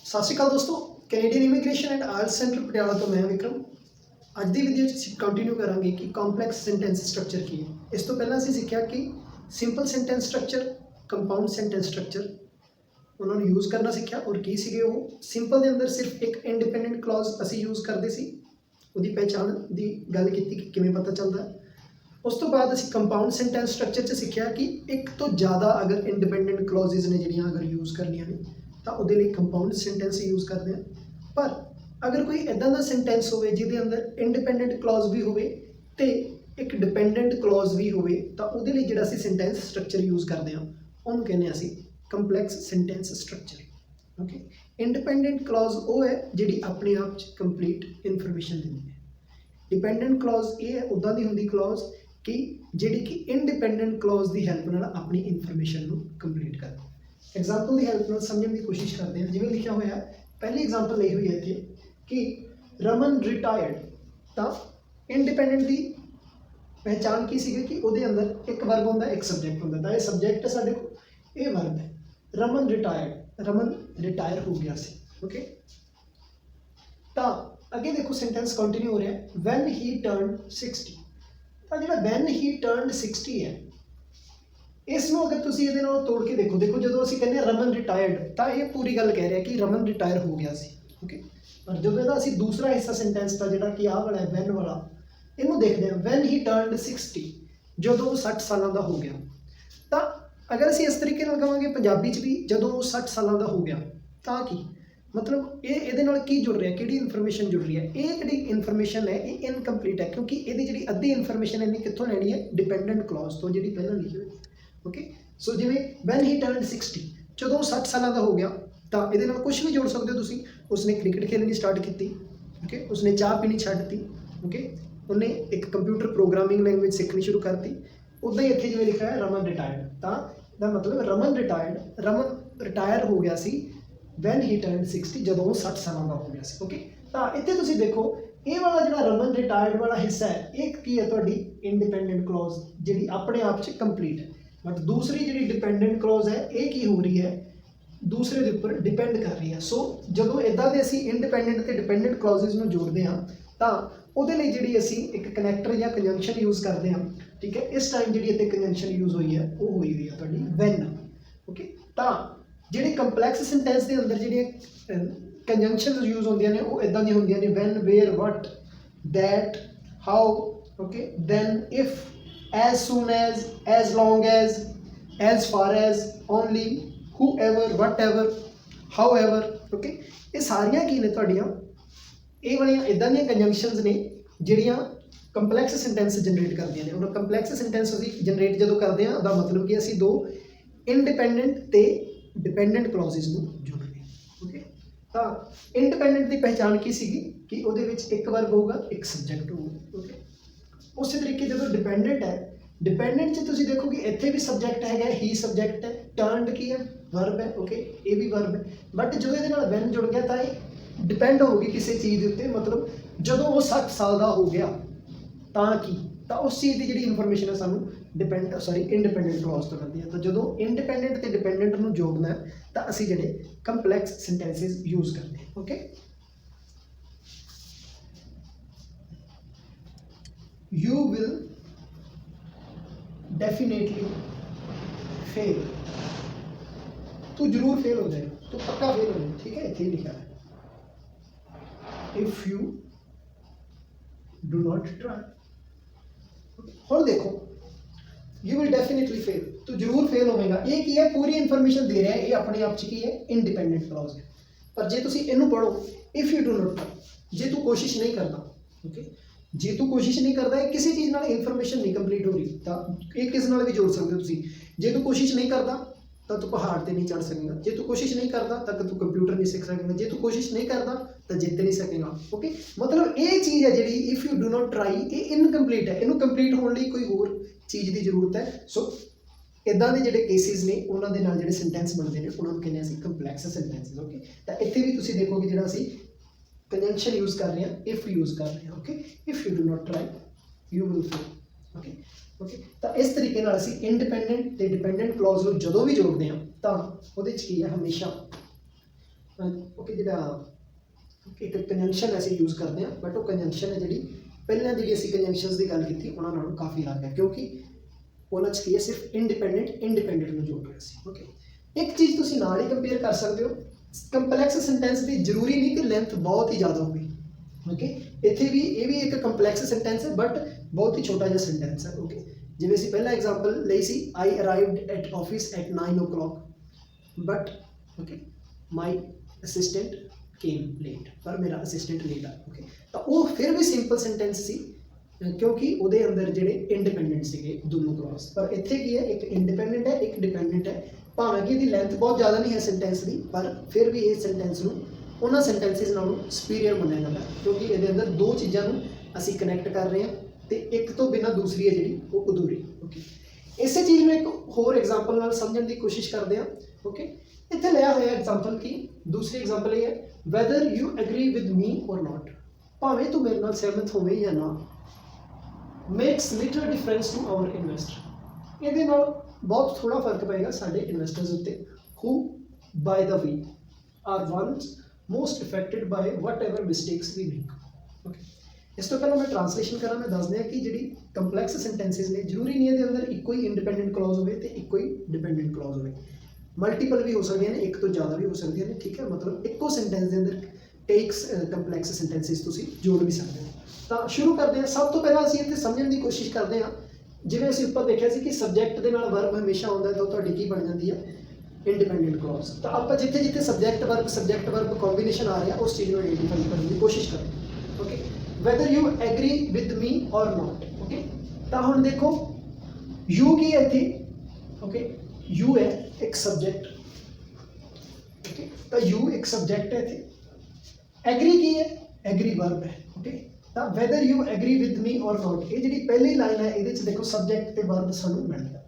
सत श्री अकाल दोस्तों, Canadian immigration and IELTS centre Patiala तो मैं विक्रम। अज की वीडियो कंटिन्यू करांगे कि कॉम्पलैक्स सेंटेंस स्ट्रक्चर की है। इस तो पहला असीं सीखिया कि simple sentence structure, compound sentence structure उन्होंने यूज़ करना सीखिया। और की सीगे वो सिंपल के अंदर सिर्फ एक इंडिपेंडेंट क्लॉज असीं यूज़ करते सी, उहदी पहचान की गल की कि किवें पता चलता है। उस तो बाद असीं कंपाउंड सेंटेंस स्ट्रक्चर च सीखिया कि एक तो ज़्यादा अगर इंडिपेंडेंट क्लॉजिज ने जिहड़ियां अगर यूज़ करनियां ने तो उहदे लई कंपाउंड सेंटेंस यूज़ करते हैं। पर अगर कोई इदां दा सेंटेंस होवे जिहदे अंदर इंडिपेंडेंट क्लॉज भी होवे ते एक डिपेंडेंट क्लॉज भी होवे तो उहदे लई जिहड़ा असीं सेंटेंस स्ट्रक्चर यूज़ करते हैं उहनूं कहने असीं complex sentence structure. Okay, independent clause वो है जिहड़ी अपने आप च कंप्लीट इनफॉर्मेशन दिंदी है। डिपेंडेंट क्लॉज ये है उदां दी हुंदी क्लॉज कि जिहड़ी कि इंडिपेंडेंट क्लॉज की हैल्प नाल अपनी इनफॉर्मेशन नूं कंप्लीट करदी। एग्जाम्पल की हैल्प नाल समझने की कोशिश करते हैं। जिवें लिखा हुआ है, पहली एग्जाम्पल ली हुई है इत्थे कि रमन रिटायर्ड, तो इंडिपेंडेंट की पहचान की सी कि उहदे अंदर एक वर्ब होंदा, एक सबजैक्ट होंदा। तो ये सबजैक्ट साडे कोल ये वर्ब है, रमन रिटायर्ड, रमन रिटायर हो गया सी। ओके, तो अगे देखो सेंटेंस कंटिन्यू हो रहा है, वैन ही टर्न 60। तो जो वैन ही टर्न 60 है, इसनों अगर तुम ये तोड़ के देखो जो असीं कहने रमन रिटायर्ड, तो ये पूरी गल कह रहा है कि रमन रिटायर हो गया सी। ओके, पर जो असीं दूसरा हिस्सा सेंटेंस का जोड़ा कि आह वाला है वैन वाला, इनू देखते हैं, वैन ही टर्नड 60, जो 60 सालों का हो गया। तो अगर असीं इस तरीके कहांगे पंजाबी च भी, जो 60 सालों का हो गया, तो की मतलब ये की जुड़ रहा है, कि इनफॉर्मेशन जुड़ रही है। ये जी इनफॉर्मेशन है ये इनकंप्लीट है, क्योंकि ये जी अद्धी इनफॉर्मेशन इन्हें कितों लैनी है, डिपेंडेंट क्लॉज तो, जी पहले लिखी हुई। ओके, सो जिवें वैन ही टर्नड 60, जो 60 सालों का हो गया, तो ये कुछ भी जोड़ सकते हो तुसीं। उसने क्रिकेट खेलनी स्टार्ट की, ओके, उसने चाह पीनी छड्ड दी, ओके, उन्हें एक कंप्यूटर प्रोग्रामिंग लैंग्वेज सीखनी शुरू करती। उदा ही इत्थे जिवें लिखा है रमन रिटायर्ड, तो मतलब रमन रिटायर्ड, रमन रिटायर हो गया सी वैन ही टर्नड 60, जो 60 सालों का हो गया सी। ओके, तो इत्थे तुसीं देखो ये वाला जो रमन रिटायर्ड वाला हिस्सा है, एक की है तुहाडी इंडिपेंडेंट क्लॉज जिहड़ी अपने आप च कंप्लीट है। बट दूसरी जी डिपेंडेंट क्लॉज है ये की हो रही है, दूसरे के उपर डिपेंड कर रही है। सो जो इदा के असीं इंडिपेंडेंट तो डिपेंडेंट क्लॉजिज में जोड़ते हैं, तो वो जी असीं एक कनैक्टर या कंजंक्शन यूज़ करते हैं। ठीक है, इस टाइम जी इतने कंजंक्शन यूज़ हुई है वो हुई हुई है तुहाडी वैन। ओके, तो जी कंपलैक्स सेंटेंस के अंदर जी कंजंक्शन यूज़ होंदियां ने वो इदां दी होंदियां ने, when, where, what, that, how, okay, then, if, as soon as long as far as, only, whoever, whatever, however। Okay, ये सारियां की ने तुहाडियां ये वालियां इदां दी कंजंक्शनस ने जिहड़ियां कंपलैक्स सेंटेंस जनरेट करदियां ने। और कंपलैक्स सेंटेंस असीं जनरेट जो करते हैं उसका मतलब कि असीं दो इंडिपेंडेंट ते डिपेंडेंट क्लॉजिज नूं जोड़ने। ओके, तो इंडिपेंडेंट की पहचान की सीगी कि उहदे विच एक वर्ब होगा, एक सबजैक्ट होगा। ओके, उस तरीके जो डिपेंडेंट है, डिपेंडेंट से तुम देखो कि इतने भी सबजैक्ट है, ही सबजैक्ट है, टर्नड की है, वर्ब है। ओके, ये भी वर्ब है। बट जो ये वैन जुड़ गया तो ये डिपेंड होगी किसी चीज़ के उत्ते, मतलब जो वो 60 साल का हो गया तो उस चीज़ की जी इनफॉर्मेशन है सानू इंडिपेंडेंट क्लॉज तो मिलती है। तो जो इंडिपेंडेंट तो डिपेंडेंट में जोड़ना है तो असी जोड़े कंपलैक्स सेंटेंसिस यूज़ करते हैं। Okay, you will definitely fail, तू जरूर फेल हो जाएगा, तू पक्का फेल हो जाएगा। ठीक है, इतने लिखा है, if you do not try. हम देखो यू विल डेफिनेटली फेल, तू जरूर फेल होगा। ये की है, पूरी इनफॉर्मेशन दे रहा है, ये अपने आप की है इंडिपेंडेंट क्लॉज है। पर जे तुम इनू पढ़ो, if you do not try, जे तू कोशिश नहीं करता, ओके, जे तू कोशिश नहीं करता है, किसी चीज़ नाल इनफॉर्मेशन नहीं कंप्लीट हो रही, तो ये किस नाल भी जोड़ सकते हो तुसीं। जे तू कोशिश नहीं करता तो तू पहाड़ पर नहीं चढ़ सकेगा, जे तू कोशिश नहीं करता तो तू कंप्यूटर नहीं सीख सकेगा, जे तू कोशिश नहीं करता तो जित नहीं सकेगा। ओके, मतलब ये चीज़ है जी, if you do not try, ये इनकंप्लीट है, इनू कंप्लीट होने लिए कोई होर चीज़ की जरूरत है। सो इदां दे जिहड़े केसिस ने उन्होंने नाल जिहड़े सेंटेंस बनते हैं उन्होंने कहने असीं कंपलैक्स सेंटेंसिस। ओके, तो इत्थे भी तुसीं देखो कि जिहड़ा असीं कंजंक्शन यूज़ कर रहे हैं, इफ यूज़ कर रहे हैं। Okay, if you do not try you will fail. Okay, okay, तो इस तरीके नाल असीं इंडिपेंडेंट ते डिपेंडेंट क्लॉज नूं जदों भी जोड़ते हैं तो उहदे च की है, हमेशा ओके ਜਿਹੜਾ ਇੱਕ ਕੰਜੰਕਸ਼ਨ ਅਸੀਂ ਯੂਜ਼ ਕਰਦੇ ਹਾਂ, ਬਟ ਉਹ ਕੰਜੰਕਸ਼ਨ ਹੈ ਜਿਹੜੀ ਪਹਿਲਾਂ ਜਿਹੜੀ ਅਸੀਂ ਕੰਜੰਕਸ਼ਨਸ ਦੀ ਗੱਲ ਕੀਤੀ ਉਹਨਾਂ ਨਾਲੋਂ ਕਾਫੀ ਅਲੱਗ ਹੈ, ਕਿਉਂਕਿ ਉਹਨਾਂ 'ਚ ਕੀ ਹੈ ਸਿਰਫ ਇੰਡੀਪੈਂਡੈਂਟ ਨੂੰ ਜੋੜ ਰਿਹਾ ਸੀ। ਓਕੇ, ਇੱਕ ਚੀਜ਼ ਤੁਸੀਂ ਨਾਲ ਹੀ ਕੰਪੇਅਰ ਕਰ ਸਕਦੇ ਹੋ, ਕੰਪਲੈਕਸ ਸੈਂਟੈਂਸ ਦੀ ਜ਼ਰੂਰੀ ਨਹੀਂ ਕਿ ਲੈਂਥ ਬਹੁਤ ਹੀ ਜ਼ਿਆਦਾ ਹੋਵੇ। ਓਕੇ, ਇੱਥੇ ਵੀ ਇਹ ਵੀ ਇੱਕ ਕੰਪਲੈਕਸ ਸੈਂਟੈਂਸ ਹੈ ਬਟ ਬਹੁਤ ਹੀ ਛੋਟਾ ਜਿਹਾ ਸੈਂਟੈਂਸ ਹੈ। ਓਕੇ, ਜਿਵੇਂ ਅਸੀਂ ਪਹਿਲਾਂ ਐਗਜ਼ਾਮਪਲ ਲਈ ਸੀ, I arrived at office at 9 o'clock but okay my assistant came late, ਪਰ ਮੇਰਾ ਅਸਿਸਟੈਂਟ ਲੇਟ ਆ। ਓਕੇ, ਤਾਂ ਉਹ ਫਿਰ ਵੀ ਸਿੰਪਲ ਸੈਂਟੈਂਸ ਸੀ ਕਿਉਂਕਿ ਉਹਦੇ ਅੰਦਰ ਜਿਹੜੇ ਇੰਡੀਪੈਂਡੈਂਟ ਸੀਗੇ ਦੋਨੋਂ ਕਲੌਜ਼। ਪਰ ਇੱਥੇ ਕੀ ਹੈ, ਇੱਕ ਇੰਡੀਪੈਂਡੈਂਟ ਹੈ ਇੱਕ ਡਿਪੈਂਡੈਂਟ ਹੈ, ਭਾਵੇਂ ਕਿ ਇਹਦੀ ਲੈਂਥ ਬਹੁਤ ਜ਼ਿਆਦਾ ਨਹੀਂ ਹੈ ਸੈਂਟੈਂਸ ਦੀ, ਪਰ ਫਿਰ ਵੀ ਇਹ ਸੈਂਟੈਂਸ ਨੂੰ ਉਹਨਾਂ ਸੈਂਟੈਂਸਿਸ ਨਾਲੋਂ ਸੁਪੀਰੀਅਰ ਮੰਨਿਆ ਜਾਂਦਾ ਕਿਉਂਕਿ ਇਹਦੇ ਅੰਦਰ ਦੋ ਚੀਜ਼ਾਂ ਨੂੰ ਅਸੀਂ ਕਨੈਕਟ ਕਰ ਰਹੇ ਹਾਂ ਤੇ ਇੱਕ ਤੋਂ ਬਿਨਾਂ ਦੂਸਰੀ ਹੈ ਜਿਹੜੀ ਉਹ ਅਧੂਰੀ। ਓਕੇ, ਇਸੇ ਚੀਜ਼ ਨੂੰ ਇੱਕ ਹੋਰ ਐਗਜ਼ਾਮਪਲ ਨਾਲ ਸਮਝਣ ਦੀ ਕੋਸ਼ਿਸ਼ ਕਰਦੇ ਹਾਂ। ਓਕੇ, ਇੱਥੇ ਲਿਆ ਹੋਇਆ ਐਗਜ਼ਾਮਪਲ ਕੀ, ਦੂਸਰੀ ਐਗਜ਼ਾਮਪਲ ਇਹ ਹੈ weather you agree with me or ਨਾਟ, ਭਾਵੇਂ ਤੂੰ ਮੇਰੇ ਨਾਲ ਸਹਿਮਤ ਹੋਵੇਂ ਜਾਂ ਨਾ, makes little difference to our investor, ਇਹਦੇ ਨਾਲ ਬਹੁਤ ਥੋੜਾ ਫਰਕ ਪਏਗਾ ਸਾਡੇ ਇਨਵੈਸਟਰਸ ਉੱਤੇ, who by the way are ones most affected by whatever mistakes we make. Okay, ਇਸ ਤੋਂ ਪਹਿਲਾਂ ਮੈਂ ਟ੍ਰਾਂਸਲੇਸ਼ਨ ਕਰਾਂ, ਮੈਂ ਦੱਸ ਦਿਆਂ ਕਿ ਜਿਹੜੀ ਕੰਪਲੈਕਸ ਸੈਂਟੈਂਸਿਸ ਨੇ ਜ਼ਰੂਰੀ ਨਹੀਂ ਇਹਦੇ ਅੰਦਰ ਇੱਕੋ ਹੀ ਇੰਡੀਪੈਂਡੈਂਟ ਕਲੌਜ਼ ਹੋਵੇ ਤੇ ਇੱਕੋ ਹੀ ਡਿਪੈਂਡੈਂਟ ਕਲੌਜ਼ ਹੋਵੇ, ਮਲਟੀਪਲ ਵੀ ਹੋ ਸਕਦੀਆਂ ਨੇ, ਇੱਕ ਤੋਂ ਜ਼ਿਆਦਾ ਵੀ ਹੋ ਸਕਦੀਆਂ ਨੇ। ਠੀਕ ਹੈ, ਮਤਲਬ ਇੱਕੋ ਸੈਂਟੈਂਸ ਦੇ ਅੰਦਰ ਕਈ ਕੰਪਲੈਕਸ ਸੈਂਟੈਂਸਿਸ ਤੁਸੀਂ ਜੋੜ ਵੀ ਸਕਦੇ ਹੋ। ਤਾਂ ਸ਼ੁਰੂ ਕਰਦੇ ਹਾਂ। ਸਭ ਤੋਂ ਪਹਿਲਾਂ ਅਸੀਂ ਇੱਥੇ ਸਮਝਣ ਦੀ ਕੋਸ਼ਿਸ਼ ਕਰਦੇ ਹਾਂ, ਜਿਵੇਂ ਅਸੀਂ ਉੱਪਰ ਦੇਖਿਆ ਸੀ ਕਿ ਸਬਜੈਕਟ ਦੇ ਨਾਲ ਵਰਬ ਹਮੇਸ਼ਾ ਆਉਂਦਾ ਤਾਂ ਤੁਹਾਡੀ ਕੀ ਬਣ ਜਾਂਦੀ ਹੈ, ਇੰਡੀਪੈਂਡੈਂਟ ਕਲੌਜ਼। ਤਾਂ ਆਪਾਂ ਜਿੱਥੇ ਜਿੱਥੇ ਸਬਜੈਕਟ ਵਰਬ ਕੰਬੀਨੇਸ਼ਨ ਆ ਰਿਹਾ ਉਸ ਚੀਜ਼ ਨੂੰ ਆਈਡੈਂਟੀਫਾਈ ਕਰਨ ਦੀ ਕੋਸ਼ਿਸ਼ ਕਰਦੇ। Okay, weather you agree with me or not. Okay, ਤਾਂ ਹੁਣ ਦੇਖੋ ਯੂ ਕੀ ਹੈ ਇੱਥੇ, ਓਕੇ ਯੂ ਹੈ ਇੱਕ ਸਬਜੈਕਟ। ਓਕੇ, ਤਾਂ ਯੂ ਇੱਕ ਸਬਜੈਕਟ ਹੈ ਇੱਥੇ, ਐਗਰੀ ਕੀ ਹੈ, ਐਗਰੀ ਵਰਬ ਹੈ। ਓਕੇ, ਤਾਂ weather you agree with me or ਨਾਟ, ਇਹ ਜਿਹੜੀ ਪਹਿਲੀ ਲਾਈਨ ਹੈ ਇਹਦੇ 'ਚ ਦੇਖੋ ਸਬਜੈਕਟ ਤੇ ਵਰਬ ਸਾਨੂੰ ਮਿਲ ਗਿਆ।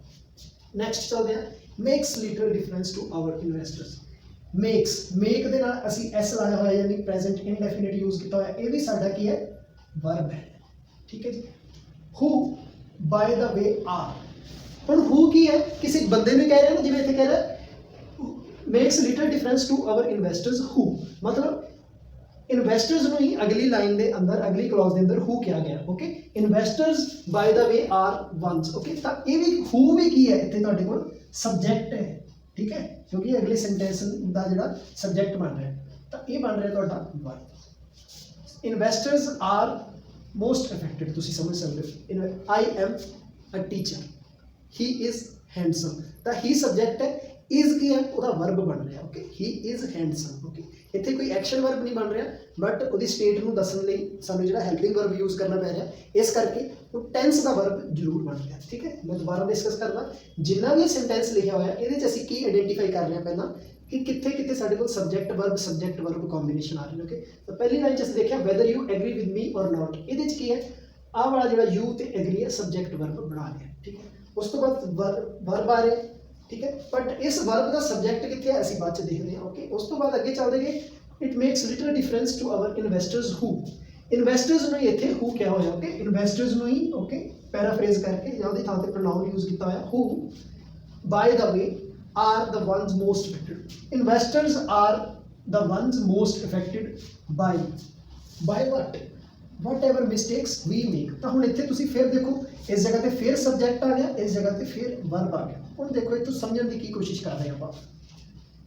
ਨੈਕਸਟ ਚੱਲਦੇ ਹਾਂ, makes little difference to our investors. Makes, make ਦੇ ਨਾਲ ਅਸੀਂ ਐਸ ਲਾਇਆ ਹੋਇਆ ਯਾਨੀ ਪ੍ਰੈਜ਼ੈਂਟ ਇਨਡੈਫੀਨਿਟ ਯੂਜ਼ ਕੀਤਾ ਹੋਇਆ, ਇਹ ਵੀ ਸਾਡਾ ਕੀ ਹੈ, ਵਰਬ ਹੈ। ਠੀਕ ਹੈ ਜੀ, ਹੂ ਬਾਏ ਦਾ ਵੇ ਆਰ, ਹੁਣ ਹੂ ਕੀ ਹੈ, ਕਿਸੇ ਬੰਦੇ ਨੂੰ ਕਹਿ ਰਿਹਾ ਨਾ, ਜਿਵੇਂ ਇੱਥੇ ਕਹਿ ਰਿਹਾ makes little difference to our investors, who ਮਤਲਬ ਇਨਵੈਸਟਰਸ ਨੂੰ ਹੀ ਅਗਲੀ ਲਾਈਨ ਦੇ ਅੰਦਰ ਅਗਲੀ ਕਲੌਜ਼ ਦੇ ਅੰਦਰ ਹੂ ਕਿਹਾ ਗਿਆ। Okay, investors bye the way are ones. Okay, ਤਾਂ ਇਹ ਵੀ ਹੂ ਵੀ ਕੀ ਹੈ ਇੱਥੇ ਤੁਹਾਡੇ ਕੋਲ ਸਬਜੈਕਟ ਹੈ। ਠੀਕ ਹੈ, ਕਿਉਂਕਿ ਅਗਲੇ ਸੈਂਟੈਂਸ ਦਾ ਜਿਹੜਾ ਸਬਜੈਕਟ ਬਣ ਰਿਹਾ ਤਾਂ ਇਹ ਬਣ ਰਿਹਾ ਤੁਹਾਡਾ verb. Investors are most affected, ਤੁਸੀਂ ਸਮਝ ਸਕਦੇ ਹੋ। I am a teacher, he is handsome, ਤਾਂ ਹੀ ਸਬਜੈਕਟ ਹੈ, ਇਜ਼ ਕੀ ਹੈ ਉਹਦਾ ਵਰਬ ਬਣ ਰਿਹਾ। Okay, he is handsome. Okay, ਇੱਥੇ ਕੋਈ ਐਕਸ਼ਨ ਵਰਬ ਨਹੀਂ ਬਣ ਰਿਹਾ ਬਟ ਉਹਦੀ ਸਟੇਟ ਨੂੰ ਦੱਸਣ ਲਈ ਸਾਨੂੰ ਜਿਹੜਾ ਹੈਲਪਿੰਗ ਵਰਬ ਯੂਜ਼ ਕਰਨਾ ਪੈ ਰਿਹਾ, ਇਸ ਕਰਕੇ ਉਹ ਟੈਂਸ ਦਾ ਵਰਬ ਜ਼ਰੂਰ ਬਣ ਰਿਹਾ। ਠੀਕ ਹੈ, ਮੈਂ ਦੁਬਾਰਾ ਡਿਸਕਸ ਕਰਦਾ, ਜਿੰਨਾ ਵੀ ਸੈਂਟੈਂਸ ਲਿਖਿਆ ਹੋਇਆ ਇਹਦੇ 'ਚ ਅਸੀਂ ਕੀ ਆਈਡੈਂਟੀਫਾਈ ਕਰ ਰਹੇ ਹਾਂ ਪਹਿਲਾਂ ਕਿ ਕਿੱਥੇ ਕਿੱਥੇ ਸਾਡੇ ਕੋਲ ਸਬਜੈਕਟ ਵਰਬ ਕੰਬੀਨੇਸ਼ਨ ਆ ਰਹੀ। ਓਕੇ, ਤਾਂ ਪਹਿਲੀ ਲਾਈਨ 'ਚ ਅਸੀਂ ਦੇਖਿਆ weather you agree with me or not, ਇਹਦੇ 'ਚ ਕੀ ਹੈ, ਆਹ ਵਾਲਾ ਜਿਹੜਾ ਯੂ ਤੇ ਐਗਰੀ ਹੈ ਸਬਜੈਕਟ ਵਰਬ ਬਣਾ ਲਿਆ। ਠੀਕ ਹੈ, ਉਸ ਤੋਂ ਬਾਅਦ ਵਰਬ ਆ ਰਿਹਾ। ਠੀਕ ਹੈ, ਬਟ ਇਸ ਵਰਬ ਦਾ ਸਬਜੈਕਟ ਕਿੱਥੇ ਹੈ ਅਸੀਂ ਬਾਅਦ 'ਚ ਦੇਖਦੇ ਹਾਂ। ਓਕੇ, ਉਸ ਤੋਂ ਬਾਅਦ ਅੱਗੇ ਚੱਲਦੇ ਗਏ, it makes little difference to our investors who, investors ਨੂੰ ਇੱਥੇ ਹੂ ਕਿਹਾ ਹੋਇਆ। ਓਕੇ, ਇਨਵੈਸਟਰਸ ਨੂੰ ਹੀ ਓਕੇ ਪੈਰਾਫਰੇਜ਼ ਕਰਕੇ ਜਾਂ ਉਹਦੀ ਥਾਂ ਤੇ ਪ੍ਰੋਨਾਊਨ ਯੂਜ਼ ਕੀਤਾ ਹੋਇਆ, who by the way are the ones most affected. Investors are the ones most affected by whatever mistakes we make. ਤਾਂ ਹੁਣ ਇੱਥੇ ਤੁਸੀਂ ਫਿਰ ਦੇਖੋ, ਇਸ ਜਗ੍ਹਾ ਤੇ ਫਿਰ ਸਬਜੈਕਟ ਆ ਗਿਆ, ਇਸ ਜਗ੍ਹਾ ਤੇ ਫਿਰ ਵਰਬ ਆ ਗਿਆ। ਹੁਣ ਦੇਖੋ ਇਹ ਤੋਂ ਸਮਝਣ ਦੀ ਕੀ ਕੋਸ਼ਿਸ਼ ਕਰ ਰਹੇ ਆਪਾਂ,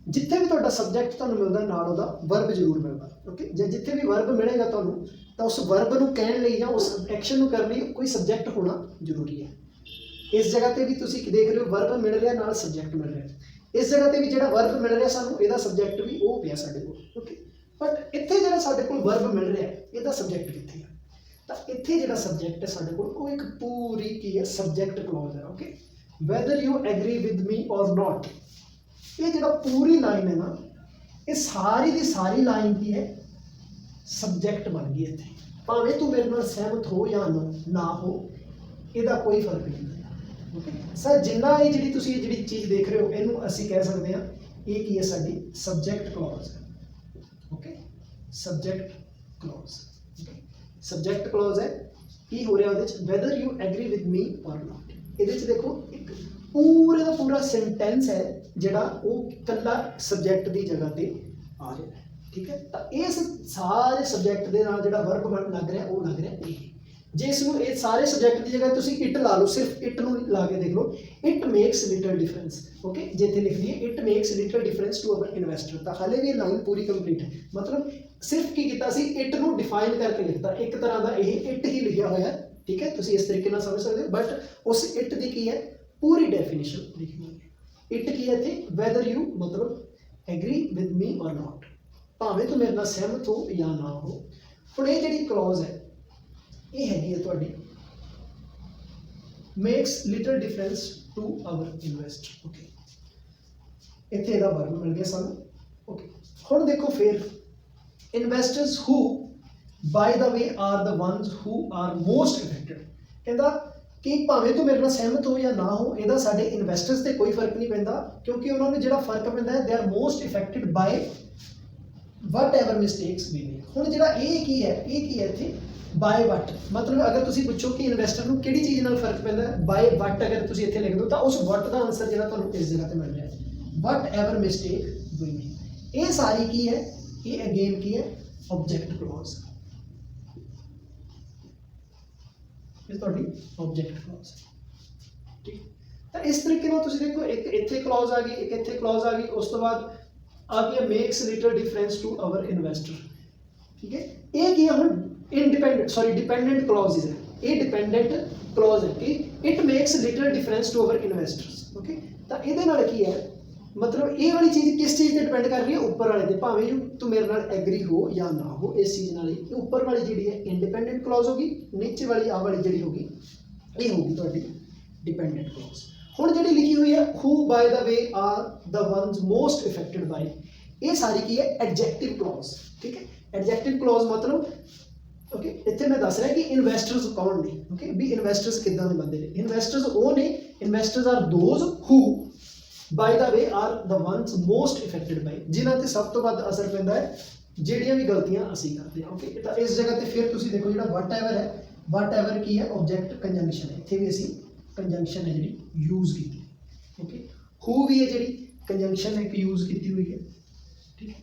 ਜਿੱਥੇ ਵੀ ਤੁਹਾਡਾ ਸਬਜੈਕਟ ਤੁਹਾਨੂੰ ਮਿਲਦਾ ਨਾਲ ਉਹਦਾ ਵਰਬ ਜ਼ਰੂਰ ਮਿਲਦਾ। ਓਕੇ, ਜੇ ਜਿੱਥੇ ਵੀ ਵਰਬ ਮਿਲੇਗਾ ਤੁਹਾਨੂੰ ਤਾਂ ਉਸ ਵਰਬ ਨੂੰ ਕਹਿਣ ਲਈ ਜਾਂ ਉਸ ਐਕਸ਼ਨ ਨੂੰ ਕਰਨ ਲਈ ਕੋਈ ਸਬਜੈਕਟ ਹੋਣਾ ਜ਼ਰੂਰੀ ਹੈ। ਇਸ ਜਗ੍ਹਾ ਤੇ ਵੀ ਤੁਸੀਂ ਦੇਖ ਰਹੇ ਹੋ ਵਰਬ ਮਿਲ ਰਿਹਾ ਨਾਲ ਸਬਜੈਕਟ ਮਿਲ ਰਿਹਾ, ਇਸ ਜਗ੍ਹਾ ਤੇ ਵੀ ਜਿਹੜਾ ਵਰਬ ਮਿਲ ਰਿਹਾ ਸਾਨੂੰ ਇਹਦਾ ਸਬਜੈਕਟ ਵੀ ਉਹ ਪਿਆ ਸਾਡੇ ਕੋਲ। ਓਕੇ, ਬਟ ਇੱਥੇ ਜਿਹੜਾ ਸਾਡੇ ਕੋਲ ਵਰਬ ਮਿਲ ਰਿਹਾ ਇਹਦਾ ਸਬਜੈਕਟ ਕਿੱਥੇ ਹੈ, ਤਾਂ ਇੱਥੇ ਜਿਹੜਾ ਸਬਜੈਕਟ ਹੈ ਸਾਡੇ ਕੋਲ ਉਹ ਇੱਕ ਪੂਰੀ ਕੀ ਹੈ, ਸਬਜੈਕਟ ਕਲੌਜ਼ ਹੈ। Okay, weather you agree with me or ਨਾਟ, ਇਹ ਜਿਹੜਾ ਪੂਰੀ ਲਾਈਨ ਹੈ ਨਾ, ਇਹ ਸਾਰੀ ਦੀ ਸਾਰੀ ਲਾਈਨ ਕੀ ਹੈ, ਸਬਜੈਕਟ ਬਣ ਗਈ ਇੱਥੇ, ਭਾਵੇਂ ਤੂੰ ਮੇਰੇ ਨਾਲ ਸਹਿਮਤ ਹੋ ਜਾਂ ਨਾ ਹੋ, ਇਹਦਾ ਕੋਈ ਫਰਕ ਨਹੀਂ ਪੈਂਦਾ। ਓਕੇ ਸਰ, ਜਿੰਨਾ ਇਹ ਜਿਹੜੀ ਤੁਸੀਂ ਇਹ ਜਿਹੜੀ ਚੀਜ਼ ਦੇਖ ਰਹੇ ਹੋ ਇਹਨੂੰ ਅਸੀਂ ਕਹਿ ਸਕਦੇ ਹਾਂ ਇਹ ਕੀ ਹੈ, ਸਾਡੀ ਸਬਜੈਕਟ ਕਲੌਜ਼ ਹੈ। Okay, subject clause. Okay, subject clause ਹੈ, ਕੀ ਹੋ ਰਿਹਾ ਉਹਦੇ 'ਚ, whether you agree with me or not. ਇਹਦੇ 'ਚ ਦੇਖੋ ਇੱਕ ਪੂਰੇ ਦਾ ਪੂਰਾ ਸੈਂਟੈਂਸ ਹੈ ਜਿਹੜਾ ਉਹ ਇਕੱਲਾ ਸਬਜੈਕਟ ਦੀ ਜਗ੍ਹਾ ਤੇ आ रहा है। ठीक है, तो इस सारे सबजैक्ट के नाल जिहड़ा वर्ब लग रहा वो लग रहा ये। जे इसनूं ये सारे सबजैक्ट की जगह तुसीं इट ला लो, सिर्फ इट नूं ला के देख लो, it makes little difference. Okay, जे इत्थे लिख दिए it makes little difference to our investor, तो हाले भी लाइन पूरी कंप्लीट है। मतलब सिर्फ की कीता सी, इट नूं डिफाइन करके लिखता, एक तरह का ये इट ही लिखा होया है। ठीक है, तुसीं इस तरीके नाल समझ सकते हो, बट उस इट की की है पूरी डेफिनेशन लिखनी है। इट की है इत्थे वैदर यू मतलब एग्री विद मी और नॉट, भावें तू मेरे नाल सहमत हो या ना हो। हुण ये जिहड़ी क्लॉज है ये हैगी है तुहाडी makes little difference to our investor. Okay, इत्थे इहदा वर्ब मिल गया सानूं। ओके, हुण देखो फिर investors who by the way are the ones who are most affected. कहता कि भावें तू मेरे नाल सहमत हो या ना हो, इहदा साडे इन्वेस्टर्स ते कोई फर्क नहीं पैंदा, क्योंकि उन्होंने जिहड़ा फर्क पैंदा है they are most affected by whatever mistakes we make. हुण जिहड़ा ये की है इत्थे बाय वट, मतलब अगर तुसीं पुछो कि इन्वेस्टर नूं किहड़ी चीज़ नाल फर्क पैंदा है, बाय वट अगर तुसीं इत्थे लिख दो तो उस वट का आंसर जिहड़ा तुहानूं इस जगह ते मिल रहा है, whatever mistake we make. ये सारी की है, ये अगेन की है ऑब्जेक्ट क्लॉज, ये तुहाडी ऑब्जेक्ट क्लॉज। ठीक, तो इस तरीके नाल तुसीं देखो एक इत्थे क्लॉज आ गई, एक इत्थे क्लॉज आ गई, उस तो बाद आ गया makes little difference to our investor. ठीक है, ये की है हुण इंडिपेंडेंट सॉरी डिपेंडेंट क्लॉजेज है, ये डिपेंडेंट क्लॉज है कि it makes little difference to our investors. Okay, तो ये नाल की है मतलब ये वाली चीज़ किस चीज़ पर डिपेंड कर रही है, ऊपर वाले ते, भावें तू मेरे नाल एग्री हो या ना हो इस चीज़ नाल। ऊपर वाली जी है इंडिपेंडेंट क्लॉज होगी, नीचे वाली आ वाली जी होगी ये होगी तुहाडी डिपेंडेंट क्लॉज। हुण जिहड़ी लिखी हुई है who by the way are the ones most affected by, ये सारी की है एडजेक्टिव क्लॉज। ठीक है, एडजेक्टिव क्लॉज मतलब ओके इत्थे मैं दस रहा कि इन्वेस्टर्स कौन ने। ओके, भी इन्वेस्टर्स किदां दे बंदे ने, इन्वेस्टर्स वो ने, investors are those who by the way are the ones most affected by, जिन्हां ते सब तो वध असर पैंदा है ਜਿਹੜੀਆਂ भी गलतियां असीं करते हैं। ओके, तो इस जगह ते फिर तुसीं देखो जिहड़ा वट एवर है, वट एवर की है ऑब्जेक्ट कंजंक्शन है, इत्थे भी असीं कंजंक्शन है जिहड़ी यूज़ की। ओके, हू भी है जिहड़ी कंजंक्शन एक यूज़ की हुई है। ठीक है,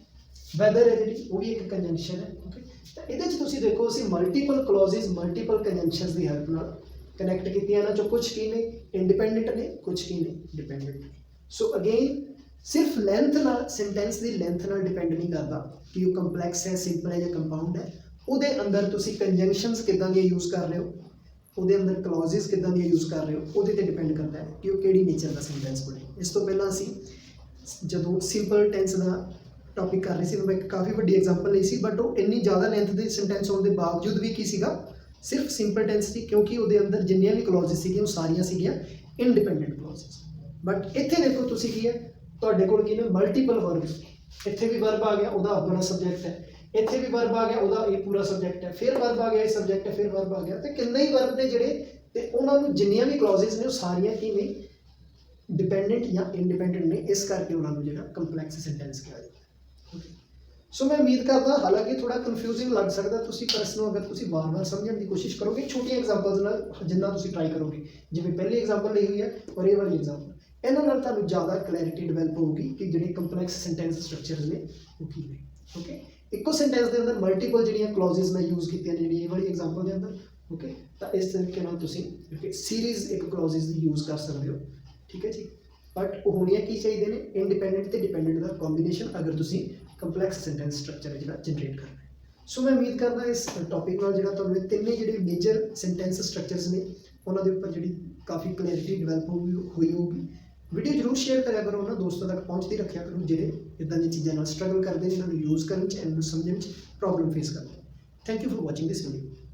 वैदर है जिहड़ी वो भी एक कंजंक्शन है। ओके, तो ਇਹਦੇ 'ਚ ਤੁਸੀਂ ਦੇਖੋ ਅਸੀਂ ਮਲਟੀਪਲ ਕਲੌਜ਼ਸ ਮਲਟੀਪਲ ਕੰਜੰਕਸ਼ਨਸ ਦੀ ਹੈਲਪ ਨਾਲ ਕਨੈਕਟ ਕੀਤੀਆਂ ਇਹਨਾਂ 'ਚੋਂ ਕੁਝ ਕੀ ਨੇ ਇੰਡੀਪੈਂਡੈਂਟ ਨੇ, ਕੁਝ ਕੀ ਨੇ ਡਿਪੈਂਡੈਂਟ ਨੇ। ਸੋ ਅਗੇਨ सिर्फ लेंथ नाल सेंटेंस की लेंथ नाल डिपेंड नहीं करता कि वो कंपलैक्स है, सिंपल है या कंपाउंड है। उहदे अंदर तुसी कंजंक्शनस किदां दी यूज़ कर रहे हो, उहदे अंदर क्लॉजेस किदां दी यूज़ कर रहे हो, उहदे ते डिपेंड करता है कि वो किहड़ी नेचर का सेंटेंस बने। इस तो पहला असी जदों सिंपल टेंस का टॉपिक कर रहे थे मैं काफ़ी वड्डी एग्जाम्पल ली सी, बट वो इन्नी ज़्यादा लेंथ के सेंटेंस होने के बावजूद भी की सीगा सिर्फ सिंपल टेंस थी, क्योंकि वो अंदर जिन्नियां भी क्लॉजेस सीगियां वो सारियां सीगियां इंडिपेंडेंट क्लॉजेस। बट इत्थे देखो तुसी की है ਤੁਹਾਡੇ ਕੋਲ ਕੀ ਨੇ ਮਲਟੀਪਲ ਵਰਬ, ਇੱਥੇ ਵੀ ਵਰਬ ਆ ਗਿਆ ਉਹਦਾ ਆਪਣਾ ਸਬਜੈਕਟ ਹੈ, ਇੱਥੇ ਵੀ ਵਰਬ ਆ ਗਿਆ ਉਹਦਾ ਇਹ ਪੂਰਾ ਸਬਜੈਕਟ ਹੈ, ਫਿਰ ਵਰਬ ਆ ਗਿਆ ਇਹ ਸਬਜੈਕਟ ਹੈ, ਫਿਰ ਵਰਬ ਆ ਗਿਆ, ਤੇ ਕਿੰਨੇ ਹੀ ਵਰਬ ਨੇ ਜਿਹੜੇ ਤੇ ਉਹਨਾਂ ਨੂੰ ਜਿੰਨੀਆਂ ਵੀ ਕਲੌਜ਼ਸ ਨੇ ਉਹ ਸਾਰੀਆਂ ਕੀ ਨੇ ਡਿਪੈਂਡੈਂਟ ਜਾਂ ਇੰਡੀਪੈਂਡੈਂਟ ਨੇ, ਇਸ ਕਰਕੇ ਉਹਨਾਂ ਨੂੰ ਜਿਹੜਾ ਕੰਪਲੈਕਸ ਸੈਂਟੈਂਸ ਕਿਹਾ ਜਾਂਦਾ। ਓਕੇ, ਸੋ ਮੈਂ ਉਮੀਦ ਕਰਦਾ ਹਾਲਾਂਕਿ ਥੋੜਾ ਕਨਫਿਊਜ਼ਿੰਗ ਲੱਗ ਸਕਦਾ, ਤੁਸੀਂ ਪਰ ਇਸ ਨੂੰ ਅਗਰ ਤੁਸੀਂ ਵਾਰ-ਵਾਰ ਸਮਝਣ ਦੀ ਕੋਸ਼ਿਸ਼ ਕਰੋਗੇ ਛੋਟੀਆਂ ਐਗਜ਼ਾਮਪਲਸ ਨਾਲ, ਜਿੰਨਾ ਤੁਸੀਂ ਟਰਾਈ ਕਰੋਗੇ, ਜਿਵੇਂ ਪਹਿਲੀ ਐਗਜ਼ਾਮਪਲ ਲਈ ਹੋਈ ਹੈ ਔਰ ਇਹ ਵਾਲੀ ਐਗਜ਼ਾਮਪਲ, ਇਹਨਾਂ ਨਾਲ ਤੁਹਾਨੂੰ ਜ਼ਿਆਦਾ ਕਲੈਰਿਟੀ ਡਿਵੈਲਪ ਹੋਊਗੀ ਕਿ ਜਿਹੜੇ ਕੰਪਲੈਕਸ ਸੈਂਟੈਂਸ ਸਟਰਕਚਰਸ ਨੇ ਉਹ ਕੀ ਨੇ। ਓਕੇ, ਇੱਕੋ ਸੈਂਟੈਂਸ ਦੇ ਅੰਦਰ ਮਲਟੀਪਲ ਜਿਹੜੀਆਂ ਕਲੌਜ਼ਸ ਮੈਂ ਯੂਜ਼ ਕੀਤੀਆਂ ਨੇ ਜਿਹੜੀ ਇਹ ਵਾਲੀ ਐਗਜ਼ਾਮਪਲ ਦੇ ਅੰਦਰ। ਓਕੇ, ਤਾਂ ਇਸ ਤਰੀਕੇ ਨਾਲ ਤੁਸੀਂ ਸੀਰੀਜ਼ ਇੱਕ ਕਲੌਜ਼ਸ ਦੀ ਯੂਜ਼ ਕਰ ਸਕਦੇ ਹੋ। ਠੀਕ ਹੈ ਜੀ, ਬਟ ਉਹ ਹੋਣੀਆਂ ਕੀ ਚਾਹੀਦੇ ਨੇ ਇੰਡੀਪੈਂਡੈਂਟ ਤੇ ਡਿਪੈਂਡੈਂਟ ਦਾ ਕੰਬੀਨੇਸ਼ਨ, ਅਗਰ ਤੁਸੀਂ ਕੰਪਲੈਕਸ ਸੈਂਟੈਂਸ ਸਟਰਕਚਰ ਜਿਹੜਾ ਜਨਰੇਟ ਕਰਨਾ ਹੈ। ਸੋ ਮੈਂ ਉਮੀਦ ਕਰਦਾ ਇਸ ਟੌਪਿਕ ਨਾਲ ਜਿਹੜਾ ਤੁਹਾਨੂੰ ਤਿੰਨੇ ਜਿਹੜੇ ਮੇਜਰ ਸੈਂਟੈਂਸ ਸਟਰਕਚਰਸ ਨੇ ਉਹਨਾਂ ਦੇ ਉੱਪਰ ਜਿਹੜੀ ਕਾਫੀ ਕਲੈਰਿਟੀ ਡਿਵੈਲਪ ਹੋਈ ਹੋਊਗੀ। वीडियो जरूर शेयर करा करो ना, दोस्तों तक पहुँचती रखा करो ਜਿਹੜੇ इदां दी चीज़ों नाल स्ट्रगल करते हैं, इन्होंने यूज़ करने च, इन्होंने समझने च प्रॉब्लम फेस करते हैं। Thank you for watching this video.